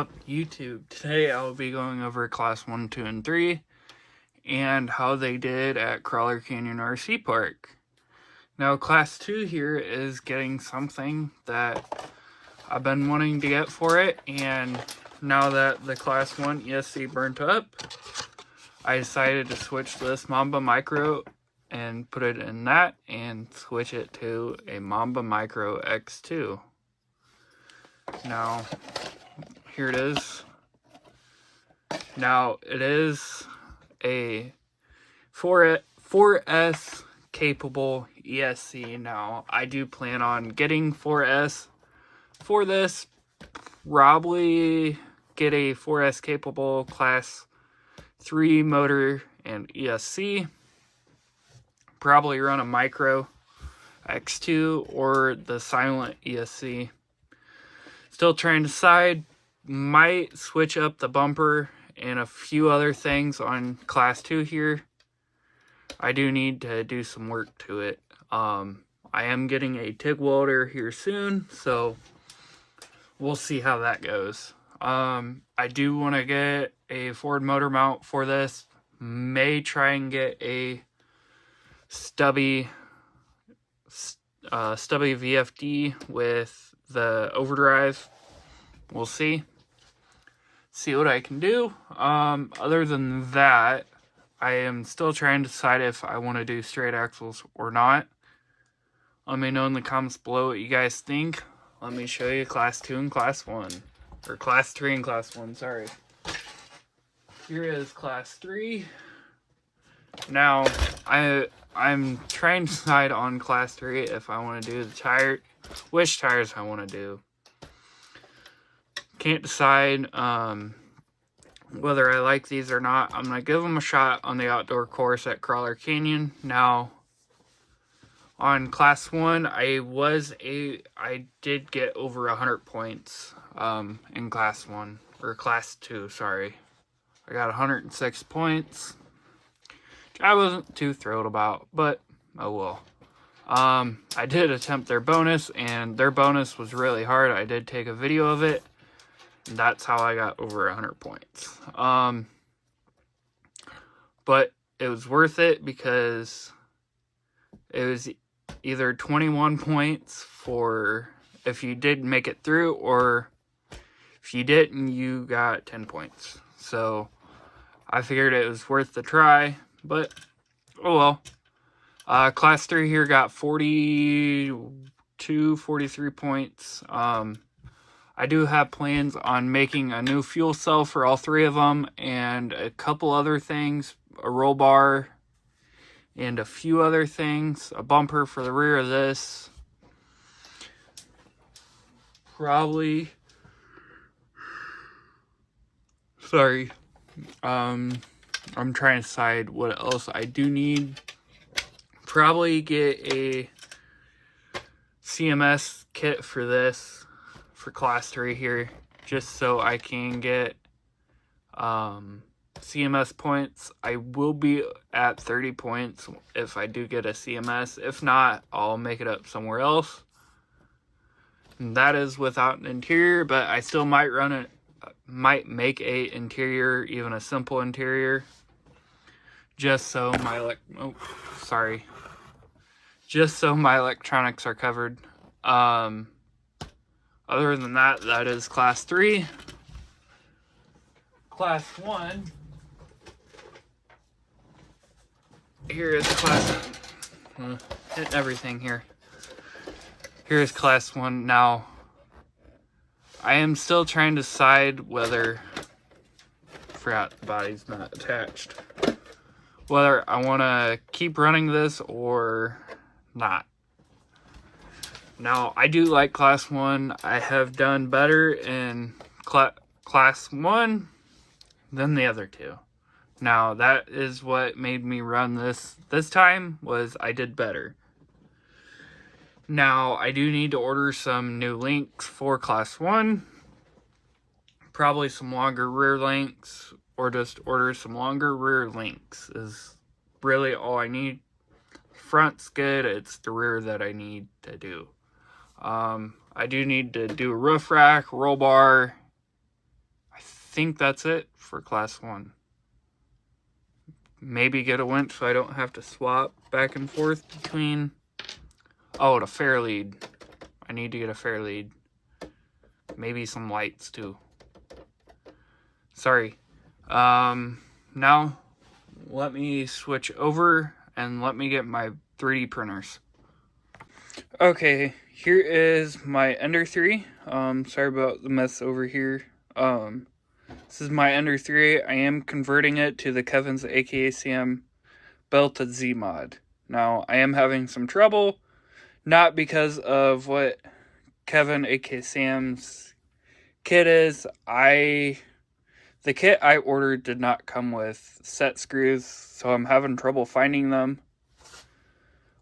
up, YouTube? Today I'll be going over class 1, 2, and 3 and how they did at Crawler Canyon RC Park. Now class 2 here is getting something that I've been wanting to get for it, and now that the class 1 ESC burnt up, I decided to switch this Mamba Micro and put it in that and switch it to a Mamba Micro X2. Now, here it is. Now, it is a 4S capable ESC. Now, I do plan on getting 4S for this. Probably get a 4S capable class 3 motor and ESC. Probably run a Micro X2 or the silent ESC. Still trying to decide. Might switch up the bumper and a few other things on class 2 here. I do need to do some work to it. I am getting a TIG welder here soon, so we'll see how that goes. I do want to get a forward motor mount for this. May try and get a stubby VFD with the overdrive. We'll see what I can do. Other than that, I am still trying to decide if I want to do straight axles or not. Let me know in the comments below what you guys think. Let me show you class 2 and class 1. Or class 3 and class 1, sorry. Here is class 3. Now, I'm trying to decide on class 3 if I want to do the tire, which tires I want to do. Can't decide whether I like these or not. I'm going to give them a shot on the outdoor course at Crawler Canyon. Now, on class 1, I did get over 100 points in class 1, or class 2, sorry. I got 106 points, which I wasn't too thrilled about, but oh well. I did attempt their bonus, and their bonus was really hard. I did take a video of it. That's how I got over 100 points. But it was worth it because it was either 21 points for if you did make it through, or if you didn't, you got 10 points. So I figured it was worth the try, but oh well. Class 3 here got 43 points. I do have plans on making a new fuel cell for all 3 of them, and a couple other things, a roll bar, and a few other things, a bumper for the rear of this. Probably, sorry, I'm trying to decide what else I do need. Probably get a CMS kit for this. For class 3 here, just so I can get CMS points. I will be at 30 points if I do get a CMS. If not, I'll make it up somewhere else. And that is without an interior, but I still might make a interior, even a simple interior, just so my just so my electronics are covered. Other than that, that is class 3. Class 1. Here is class... hitting everything here. Here is class 1. Now, I am still trying to decide whether... Forgot the body's not attached. Whether I want to keep running this or not. Now, I do like class 1. I have done better in class 1 than the other 2. Now, that is what made me run this time, was I did better. Now, I do need to order some new links for class 1. Probably some longer rear links, or just order some longer rear links is really all I need. Front's good, it's the rear that I need to do. I do need to do a roof rack, roll bar, think that's it for class 1. Maybe get a winch so I don't have to swap back and forth between... Oh, the fair lead. I need to get a fair lead. Maybe some lights too. Sorry. Now let me switch over and let me get my 3D printers. Okay, here is my Ender 3. Sorry about the mess over here. This is my Ender 3. I am converting it to the Kevin's AKCM belted Z mod. Now, I am having some trouble, not because of what Kevin AKCM's kit is. The kit I ordered did not come with set screws, so I'm having trouble finding them.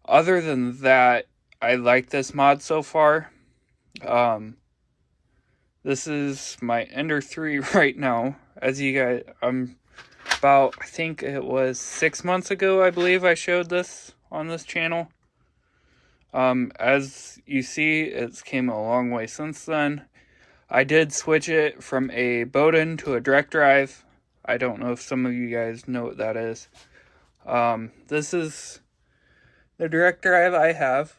Other than that, I like this mod so far. This is my Ender 3 right now. As you guys, I think it was 6 months ago, I believe I showed this on this channel. As you see, it's came a long way since then. I did switch it from a Bowden to a direct drive. I don't know if some of you guys know what that is. This is the direct drive I have.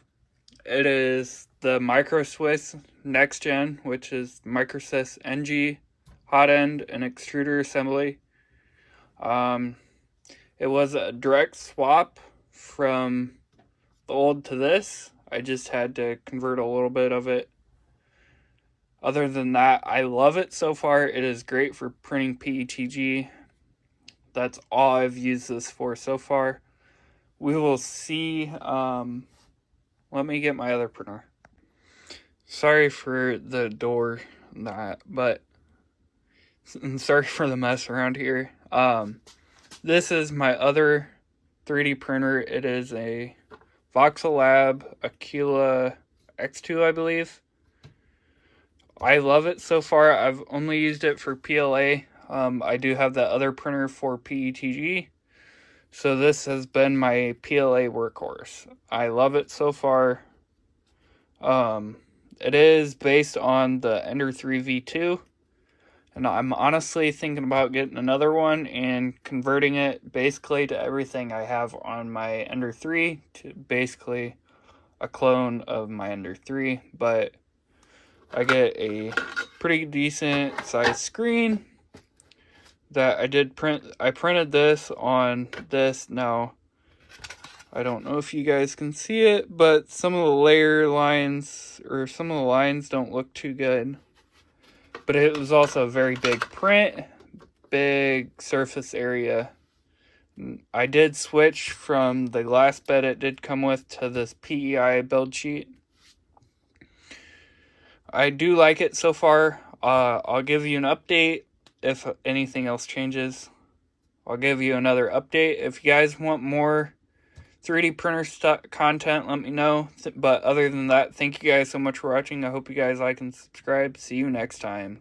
It is the MicroSwiss Next Gen, which is MicroSwiss NG, hot end, and extruder assembly. It was a direct swap from the old to this. I just had to convert a little bit of it. Other than that, I love it so far. It is great for printing PETG. That's all I've used this for so far. We will see. Let me get my other printer. Sorry for the door, but sorry for the mess around here. This is my other 3D printer. It is a voxelab Aquila X2, I believe. I love it so far. I've only used it for PLA. I do have that other printer for PETG. So this has been my PLA workhorse. I love it so far. It is based on the Ender 3 V2. And I'm honestly thinking about getting another one and converting it basically to everything I have on my Ender 3 to basically a clone of my Ender 3. But I get a pretty decent size screen that I did print. I printed this on this. Now, I don't know if you guys can see it, but some of the layer lines or some of the lines don't look too good. But it was also a very big print, big surface area. I did switch from the last bed it did come with to this PEI build sheet. I do like it so far. I'll give you an update if anything else changes. I'll give you another update. If you guys want more 3D printer content, let me know. But other than that, thank you guys so much for watching. I hope you guys like and subscribe. See you next time.